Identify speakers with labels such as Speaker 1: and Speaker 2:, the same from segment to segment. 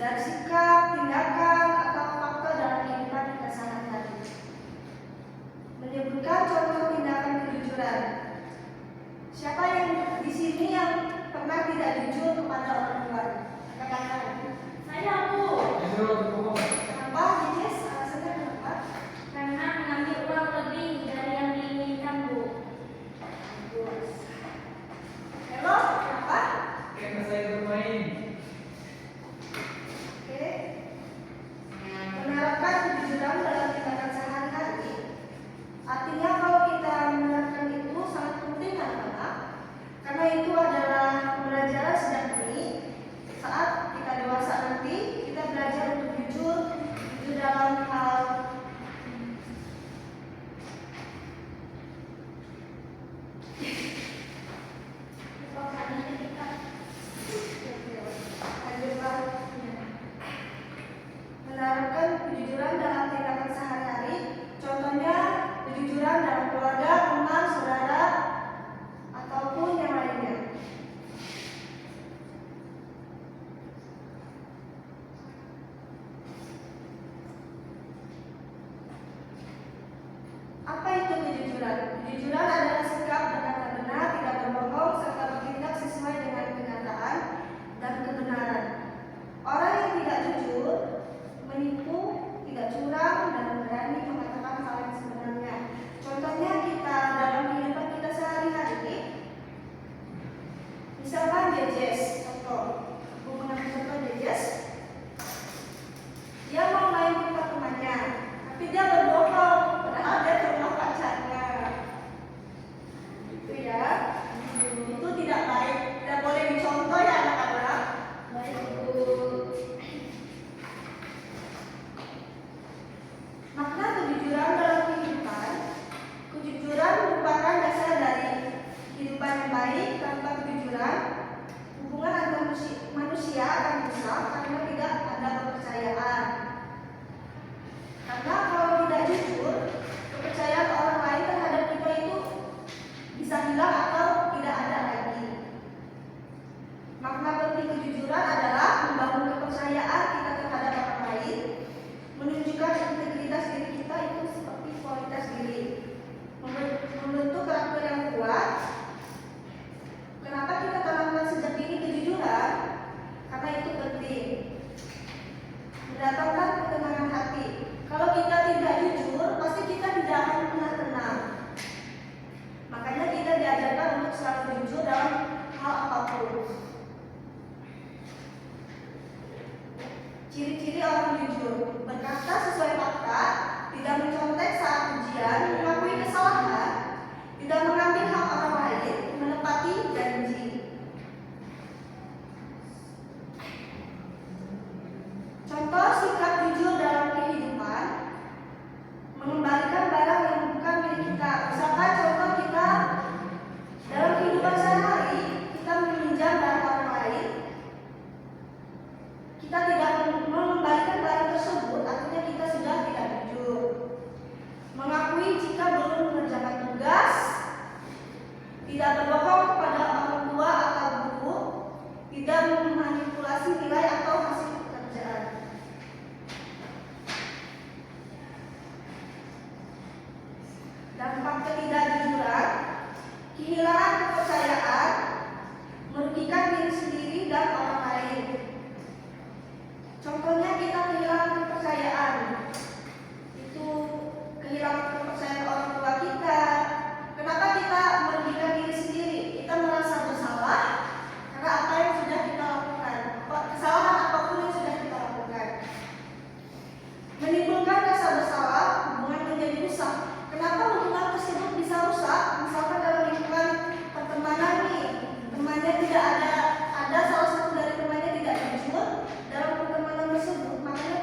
Speaker 1: dari sikap, tindakan, atau faktor dalam kehidupan kita sehari-hari. Menyebutkan contoh tindakan kejujuran. Siapa yang di sini yang pernah tidak jujur kepada orang tua? Katakan.
Speaker 2: Saya, Bu.
Speaker 1: Kenapa, Jess? Alasannya kenapa?
Speaker 2: Karena mengambil uang lebih dari yang diinginkan, Bu.
Speaker 1: Hello, kenapa?
Speaker 3: Karena saya bermain.
Speaker 1: Oke. Menerapkan kejujuran dalam tindakan sehari-hari. Artinya kalau kita menerapkan itu sangat penting anak-anak, karena itu adalah pembelajaran sejak dini. Saat kita dewasa nanti, kita belajar untuk jujur dalam hal menerapkan kejujuran dalam tindakan sehari-hari. Contohnya kejujuran dalam keluarga, teman, saudara, ataupun yang lainnya. Apa itu kejujuran? Kejujuran adalah sikap berkata benar, tidak berbohong, serta bertindak sesuai dengan kenyataan dan kebenaran. Orang yang tidak jujur, menipu, tidak curang, dan berani mengatakan hal yang sebenarnya. Contohnya kita dalam kehidupan kita sehari-hari. Misalkan Jejes, contoh. Aku mengambil contoh Jejes. Dia mau main ke tempat temannya, tapi dia berbohong, padahal dia ke rumah pacarnya. Itu ya. Itu tidak baik. Tidak boleh dicontoh ya anak-anak.
Speaker 2: Baik, Bu.
Speaker 1: Makna kejujuran dalam kehidupan. Kejujuran merupakan dasar dari kehidupan yang baik. Tanpa kejujuran, hubungan antar manusia akan rusak karena tidak ada kepercayaan. Karena kalau tidak jujur, kepercayaan orang lain terhadap kita itu bisa hilang atau tidak ada lagi. Makna penting kejujuran adalah membangun kepercayaan kita terhadap orang lain, menunjukkan integritas diri kita itu seperti kualitas diri, membentuk karakter yang kuat. Kenapa kita tanamkan sejak dini kejujuran? Karena itu penting. Mendatangkan ketenangan hati. Kalau kita tidak jujur, pasti kita tidak akan pernah tenang. Makanya kita diajarkan untuk selalu jujur dalam hal apapun. Ciri-ciri orang jujur: berkata sesuai fakta, tidak mencontek saat ujian, mengakui kesalahan, tidak mengambil hak orang lain, menepati janji. Contoh sikap jujur dalam kehidupan: mengembalikan barang yang bukan milik kita. Misalkan contoh kita dalam kehidupan sehari-hari, kita meminjam barang orang lain, kita tidak mengembalikan barang tersebut, artinya kita sudah tidak jujur. Mengakui jika belum mengerjakan tugas, tidak berbohong kepada orang tua atau guru, tidak memanipulasi nilai atau hasil pekerjaan. Dampak ketidakjujuran: kehilangan kepercayaan, merugikan diri sendiri dan orang lain. Contohnya kita kehilangan kepercayaan, itu kehilangan kepercayaan orang tua kita. Kenapa kita merugikan diri sendiri? Kita merasa bersalah karena apa yang sudah kita lakukan, kesalahan apapun yang sudah kita lakukan. Menimbulkan rasa bersalah, hubungan menjadi rusak. Kenapa hubungan tersebut bisa rusak? Misalkan dalam lingkungan pertemanan nih, temannya tidak ada salah satu dari temannya tidak jujur dalam pertemanan tersebut, makanya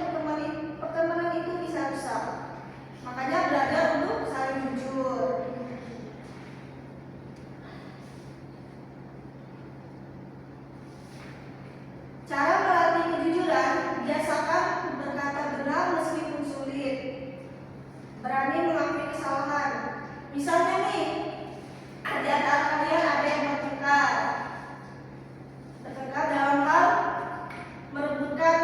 Speaker 1: pertemanan itu bisa rusak. Makanya belajar untuk saling jujur. Cara melatih kejujuran: biasakan berkata benar meskipun sulit, berani mengakui kesalahan. Misalnya nih, di antara kalian ada yang bertengkar dalam hal merebutkan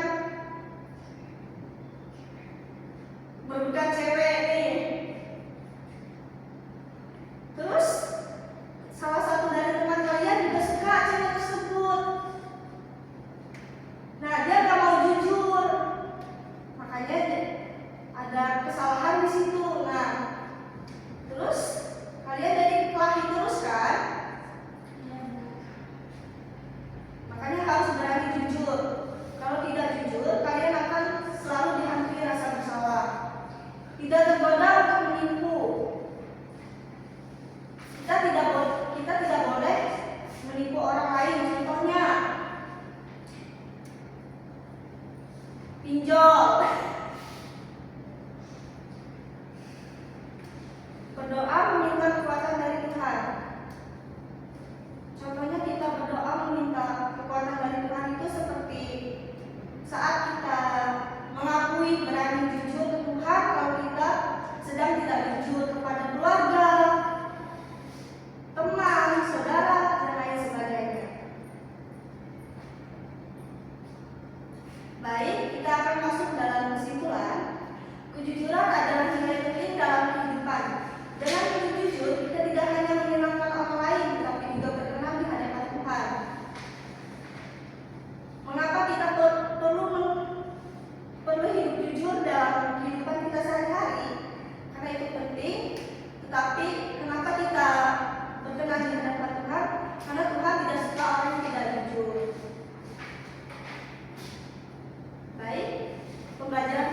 Speaker 1: Pinjol. Berdoa meminta kekuatan dari Tuhan. Contohnya kita berdoa meminta kekuatan dari Tuhan itu seperti saat kita mengakui berani jujur ke Tuhan kalau kita sedang tidak jujur kepada keluarga, teman, saudara, dan lain sebagainya. Baik, kita akan masuk dalam kesimpulan. Kejujuran adalah nilai penting dalam kehidupan. Dengan hidup jujur, kita tidak hanya menyenangkan orang lain, tetapi juga berkenan di hadapan Tuhan. Mengapa kita perlu hidup jujur dalam kehidupan kita sehari-hari? Karena itu penting. Tetapi kenapa kita berkenan di hadapan Tuhan? Karena Tuhan tidak suka orang yang tidak jujur. Baik, pembelajaran